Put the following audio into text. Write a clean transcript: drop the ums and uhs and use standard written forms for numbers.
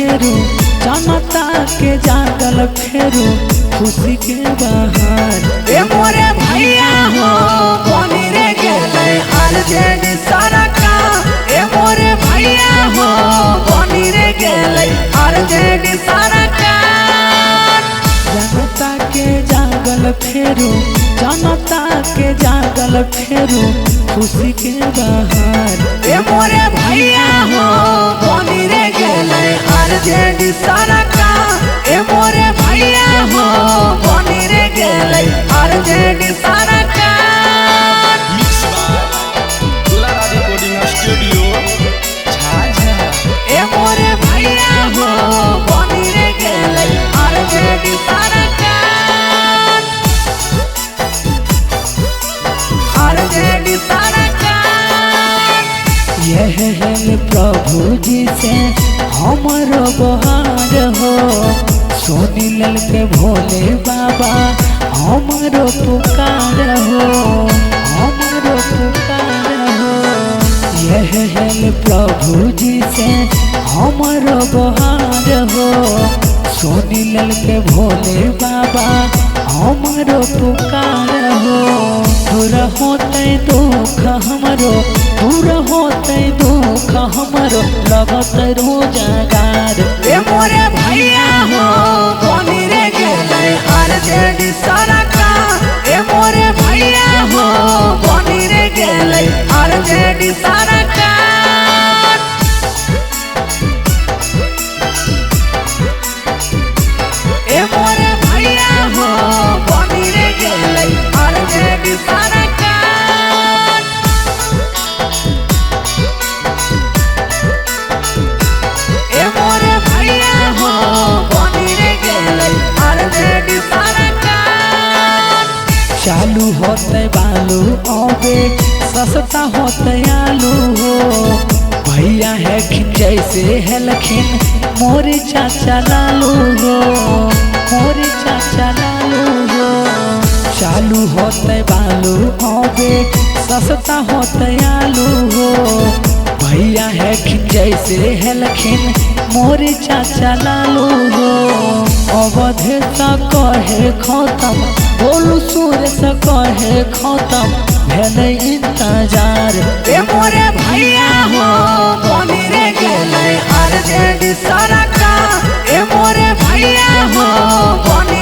फेरू जनता के जागल फेरू खुशी के बहार। ए मोरे भैया हो बनी रे गेले आरजेडी सरकार। ए मोरे भैया हो बनी रे गेले आरजेडी सरकार। जनता के जागल फेरू जनता के जागल फेरू खुशी के बहार। ए मोरे भैया हो बनी रे गेले आरजेडी सरकार। ए मोरे भैया हो बनी रे गेले आरजेडी सरकार। मिक्स बाय दुलारा रिकॉर्डिंग स्टूडियो झाझा। ए मोरे भैया हो बनी रे गेले आरजेडी सरकार। आरजेडी सरकार। यह है प्रभु जी से हमारो बहार हो। सोनी लाल के भोले बाबा हमारो पुकार हो हमारो पुकार हो। यह है प्रभु जी से हमारो बहार हो। सोनी लाल के भोले बाबा हमारो पुकार हो। दूर होते दुख हमरो दूर होते दुख हमरो लगत रोजगार। ए मोरे भैया हो बनी रे गेले आरजेडी सरकार। ए मोरे भैया हो बनी रे गेले आरजेडी सरकार। ए मोरे भैया हो बनी रे गेले आरजेडी सरकार। ए मोरे भैया हो बनी रे गेले आरजेडी सरकार। चालू होते बालू अबे सस्ता होते आलू हो। भैया है खिन जैसे है लखिन मोरे चाचा लालू हो मोरे चाचा लालू हो। चालू होते बालू अबे सस्ता होते आलू हो। भैया है खिन जैसे है लखिन मोरे चाचा लालू हो। अवधे सा कहे खत्म बोलू सूर्य सा कहे खत्म भेले इंतजार। ए मोरे भैया हो बनी रे गेले आरजेडी सरकार। ए मोरे भैया हो बनी